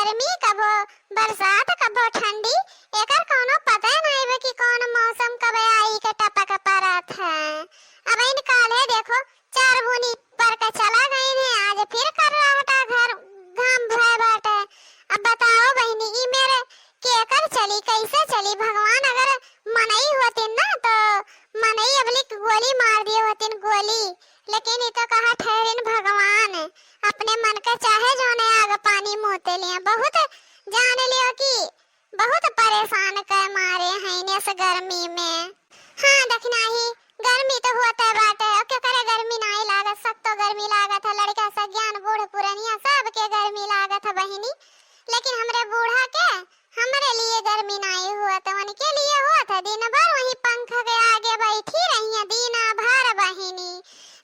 गर्मी कबो बरसात कबो ठंडी, एकर कोनो पता नहीं बा कि कौन मौसम कब आई के टपक परत है। अब इन काले देखो 4 बुनी पर के चला गई है, आज फिर कर रहा हटा घर घाम भय बाटे। अब बताओ बहनी ई मेरे केकर चली कैसे चली? भगवान अगर मनई होतिन ना तो मनई अबली गोली मार दिए होतिन गोली, लेकिन ये तो कहा ठहरिन भगवान अपने मन के चाहे जोने आग पानी मोते लिए। बहुत जान लियो कि बहुत परेशान कर मारे हैं इस गर्मी में। हाँ देखना ही गर्मी तो होता है बाटे, अब क्या करे गर्मी नहीं लागत, सब तो गर्मी लागत है, लड़का सज्ञान बूढ़ पुरनिया सब के गर्मी लागत है बहिनी। लेकिन हमरे बूढ़ा के हमारे लिए गर्मी नहीं हुआ तो उनके लिए हुआ था। दिन भर वही पंख के आगे बैठी रही है दिन भर बहिनी,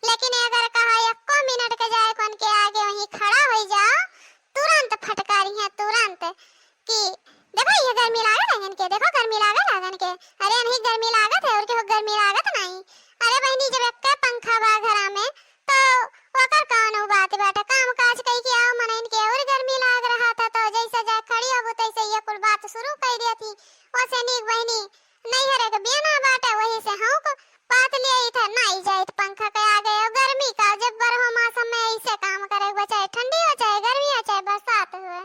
लेकिन अगर कहा 1 मिनट के जाए कौन के आगे वही खड़ा हो जाओ तुरंत फटकारी है तुरंत कि देखो ये गर्मी लागत है इनके, देखो गर्मी लागत है इनके। अरे नहीं गर्मी लागत है और के गर्मी लागत नहीं। अरे बहनी जब एक पंखा बा घर में तो ओकर कौन बात बाटे, काम काज कई के आओ मन इनके और गर्मी लाग रहा था तो जैसे जा खड़ी हो तैसे ये कुल बात शुरू कर दी थी। ओसे नीक बहनी नहीं हरे के बिना बाटे वही से हम को बात ले आई था नहीं जाए पंखा के आगे। और गर्मी का जब बरहो मौसम में ऐसे काम करे चाहे ठंडी हो चाहे गर्मी हो चाहे बरसात हो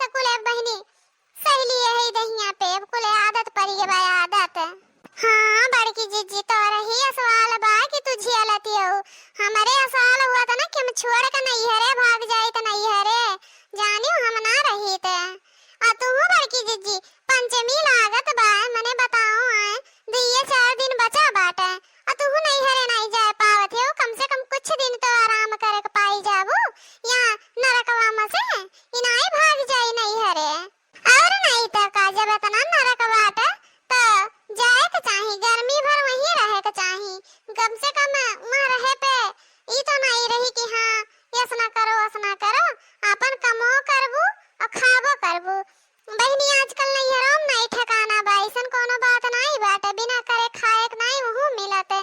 तो कुल बहनी सही लिए है दहिया पे अब कुल आदत पड़ी है भाई आदत। हाँ बड़की जीजी तो रही सवाल बा कि तू झेलती हो, हमारे सवाल हुआ था ना कि हम छोड़ के नहीं हरे भाग जाए तो नहीं हरे जानियो हम ना रही थे। और तू बड़की जीजी पंचमी लागत बा मने बताओ आए दिए 4 दिन बचा बाटे और तू नहीं हरे नहीं जाए पावत हो, कम से कम कुछ दिन तो आराम करे के पाई जाबू या नरकवा में से इनाई भाग जाए नहीं हरे। और नहीं तो का जब इतना नरक बाटे तो जाए के चाही गर्मी भर वहीं रहे के चाही, कम से कम वहां रहे पे ई तो नहीं रही कि हाँ यस ना करो अपन कमो करबू और खाबो करबू। बहनी आजकल नहीं हराम नहीं ठिकाना बा ऐसन कोनो बात नहीं बाटे, बिना करे खाए के नहीं वहु मिलते,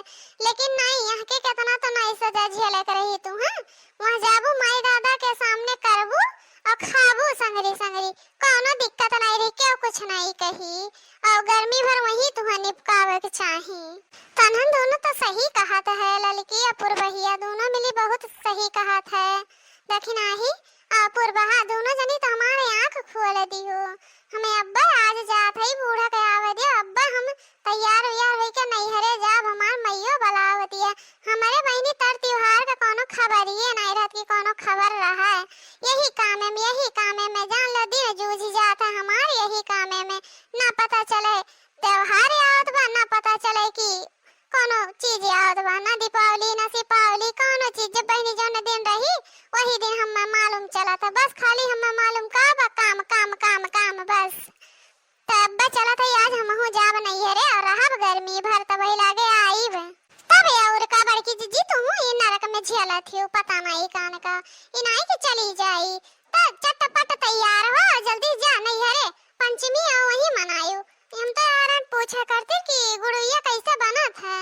लेकिन नहीं यहाँ के कितना तो नहीं सजा झेले के रही तू। हाँ वहां जाबू माई दादा के सामने करबू और खाबू संगरी संगरी कोनो दिक्कत नहीं रही, क्यों कुछ नहीं कही और गर्मी भर वही तुम्हें निपकावे के चाही। तनहन दोनों तो सही कहत है, ललकी और पुरबहिया दोनों मिली बहुत सही कहत है। लेकिन आही पुरबहा दोनों जनी तो हमारे आँख खोल दी हो। हमें अब्बा आज जात है बूढ़ा के आवे दियो अब्बा हम तैयार होई के नहीं हरे जाब हमार मैयो बलावती है। हमारे बहनी तर त्योहार का कोनो खबर ही नहीं रहत कि कोनो खबर रहा है, यही काम में जान लो दिन जूझ जाता हमारे यही काम में, ना पता चले त्योहार आवत बा ना पता चले कि कोनो चीज आवत बा, ना दीपावली ना सिपावली कोनो चीज जब बहनी जौन दिन रही वही दिन हमें मालूम चला था, बस खाली हमें मालूम का बा काम काम काम काम बस। तब चला था आज हम हो जाब नहीं हरे और रहब गर्मी भर तब लागे आईब तब और का बड़की जीजी तुम ये नरक में झेला थी पता नहीं कान का इनाई के चली जाई तो चटपट तैयार हो जल्दी जा नहीं हरे पंचमी आओ वही मनायो। हम तो यार पूछा करते कि गुड़िया कैसे बना था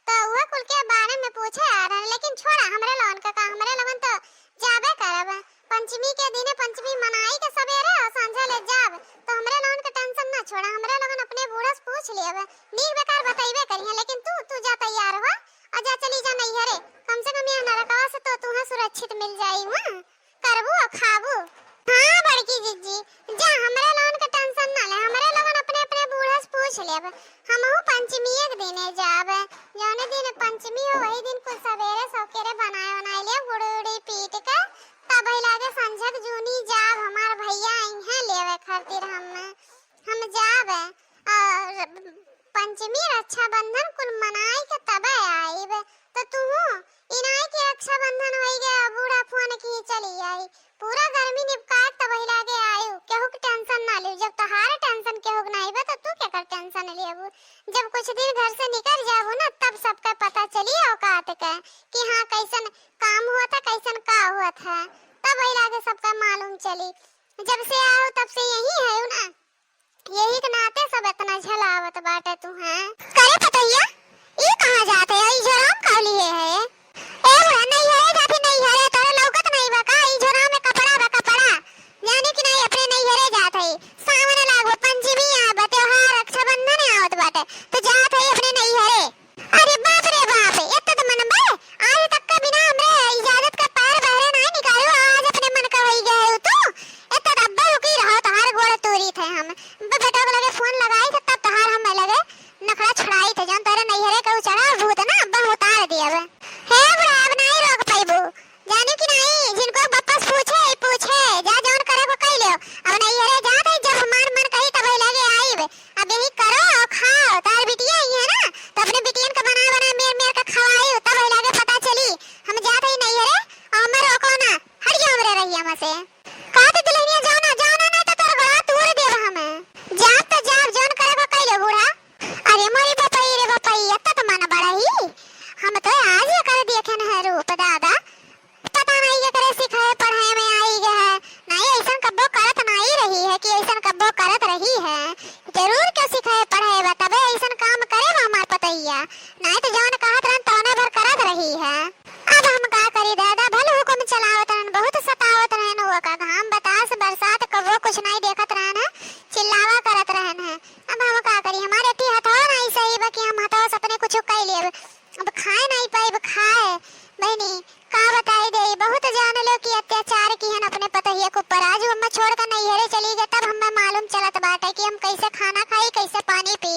तो वह कुल के बारे में पूछे आ रहा, लेकिन छोड़ा हमरे लोन का हमरे लोगन तो जाबे करब पंचमी के दिन पंचमी मनाई के सवेरे और संझे ले जाब तो हमरे लोन का टेंशन ना छोड़ा, हमरे लोगन अपने बूढ़ा से पूछ लेब नीक बेकार बताइबे करिए, लेकिन तू जा तैयार हो और जा चली जा नहीं हरे कम से कम यहाँ नरकवा से तो तुम्हें सुरक्षित मिल जाई हां करबू और खाबू। हाँ बड़की जीजी जा हमरे लोन का टेंशन ना ले, हमरे लोगन अपने अपने बूढ़ा से पूछ लेब हमहु पंचमी एक दिन जाब जौने दिन पंचमी हो वही दिन कुछ सवेरे सौकेरे बनाए ले गुड़ी पीट के तब लागे संझक जूनी जाब हमार भैया इन्हें लेवे खातिर हम जाब और पंचमी रक्षाबंधन कुल मनाई के तब आईब तो तू इनाई की रक्षाबंधन होई गया बूढ़ा फोन की चली आई पूरा गर्मी निपका तब लागे आयु केहू के टेंशन ना ले, जब तहार टेंशन केहू नहीं बा तो तू क्या कर टेंशन लेबू, जब कुछ दिन घर से निकल जाबू ना तब सबका पता चली औकात का कि हाँ कैसन काम हुआ था कैसन का हुआ था तब लागे सबका मालूम चली। जब से आओ तब से यही है ना यही के नाते सब इतना झलावत बाटे तू है करे पतैया ये कहां जाते है ई झराम का लिए है ए नहीं है जाती नहीं है तो लौकत नहीं बका ई झराम में कपड़ा बा कपड़ा जाने कि नहीं अपने नहीं है हम बेटा को लगे फोन लगाई तो तब तहार हम लगे नखरा छुड़ाई थे जन तेरे नैहरे के चढ़ा भूत ना अब उतार दिया बे। हे बुढ़ा अब नहीं रोक पाइबू जानी कि नहीं जिनको वापस पूछे जा जौन करे को कह लियो अब नैहरे जात है जब हमार मन कही तब लगे आई बे। अब यही करो और खाओ तार बिटिया ही है ना तो अपने बिटियन का बना मेर का खवाई तब लगे पता चली हम जात है नैहरे और हमें रोको ना हट जाओ हमरे रही हम से कहते दिलनिया जाओ ना नहीं तो तोर गला तोड़ देब हमें जाब तो जाब जौन करे को कह लियो बूढ़ा। अरे मोरी बपाई रे बपाई अब तो मन बड़ा ही हम तो आज ही कर देखे न है रूप दादा पता नहीं ये करे सिखाए पढ़ाए में आई है नहीं ऐसा कब्बो करत नहीं रही है कि ऐसा कब्बो करत रही है जरूर क्यों सिखाए पढ़ाए बा तबे ऐसा काम करे हमार पतैया नहीं तो जौन कहत रहन तौने भर करत रही है। अब हम का करी दादा भले हुकुम चलावत रहन बहुत सतावत रहन वो का घाम बतास बरसात कबो कुछ नहीं देखत रहन है चिल्लावा करत रहन है। अब हम का करी हमारे टी हथवा नहीं सही बा कि हम हथवा सपने कुछ कह लेब अब खाए नहीं पाइब खाए बहनी का बताई दे बहुत जान लो कि अत्याचार की है अपने पतहिया के ऊपर आज हम छोड़ कर नैहरे चली गए तब हमें मालूम चलत बात है कि हम कैसे खाना खाई कैसे पानी पी।